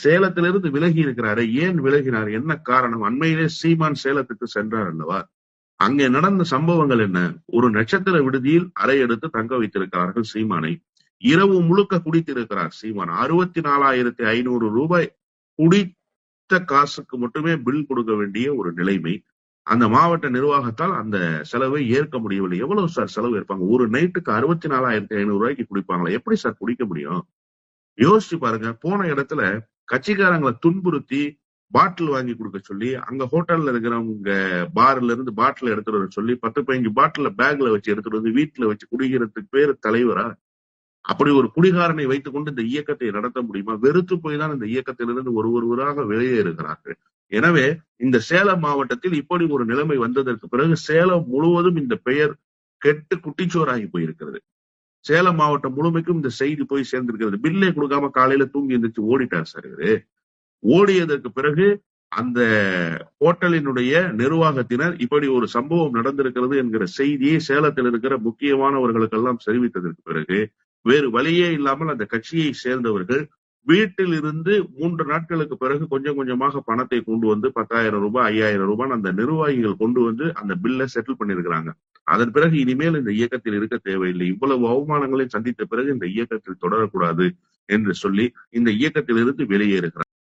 சேலத்திலிருந்து விலகி இருக்கிறாரு. ஏன் விலகினார்? என்ன காரணம்? அண்மையிலே சீமான் சேலத்துக்கு சென்றார் அல்லவா? அங்கே நடந்த சம்பவங்கள் என்ன? ஒரு நட்சத்திர விடுதியில் அறை எடுத்து தங்க வைத்திருக்கிறார்கள் சீமானை. இரவு முழுக்க குடித்திருக்கிறார் சீமான். 64,500 ரூபாய் குடித்த காசுக்கு மட்டுமே பில் கொடுக்க வேண்டிய ஒரு நிலைமை. அந்த மாவட்ட நிர்வாகத்தால் அந்த செலவை ஏற்க முடியவில்லை. எவ்வளவு சார் செலவு இருப்பாங்க? ஒரு நைட்டுக்கு 64,500 ரூபாய்க்கு குடிப்பாங்களா? எப்படி சார் குடிக்க முடியும்? யோசிச்சு பாருங்க. போன இடத்துல கட்சிக்காரங்களை துன்புறுத்தி பாட்டில் வாங்கி கொடுக்க சொல்லி, அங்க ஹோட்டல்ல இருக்கிறவங்க பார்ல இருந்து பாட்டில் எடுத்துட்டு வர சொல்லி 10-15 பாட்டில பேக்ல வச்சு எடுத்துட்டு வந்து வீட்டுல வச்சு குடிக்கிறதுக்கு பேரு தலைவரா? அப்படி ஒரு குடிகாரனை வைத்துக் கொண்டு இந்த இயக்கத்தை நடத்த முடியுமா? வெறுத்து போய் தான் இந்த இயக்கத்திலிருந்து ஒருவராக வெளியே இருக்கிறார்கள். எனவே இந்த சேலம் மாவட்டத்தில் இப்படி ஒரு நிலைமை வந்ததற்கு பிறகு சேலம் முழுவதும் இந்த பெயர் கெட்டு குட்டிச்சோராகி போயிருக்கிறது. சேலம் மாவட்டம் முழுமைக்கும் இந்த செய்தி போய் சேர்ந்திருக்கிறது. பில்லே கொடுக்காம காலையில தூங்கி எந்திரிச்சு ஓடிட்டார் சார் இவரு. ஓடியதற்கு பிறகு அந்த ஹோட்டலினுடைய நிர்வாகத்தினர் இப்படி ஒரு சம்பவம் நடந்திருக்கிறது என்கிற செய்தியை சேலத்தில் இருக்கிற முக்கியமானவர்களுக்கெல்லாம் தெரிவித்ததற்கு பிறகு வேறு வழியே இல்லாமல் அந்த கட்சியை சேர்ந்தவர்கள் வீட்டில் இருந்து 3 நாட்களுக்கு பிறகு கொஞ்சம் கொஞ்சமாக பணத்தை கொண்டு வந்து 10,000 ரூபாய் 5,000 ரூபாய் அந்த நிர்வாகிகள் கொண்டு வந்து அந்த பில்லை செட்டில் பண்ணிருக்கிறாங்க. அதன் பிறகு இனிமேல் இந்த இயக்கத்தில் இருக்க தேவையில்லை. இவ்வளவு அவமானங்களை சந்தித்த பிறகு இந்த இயக்கத்தில் தொடரக்கூடாது என்று சொல்லி இந்த இயக்கத்தில் இருந்து வெளியேறுகிறார்.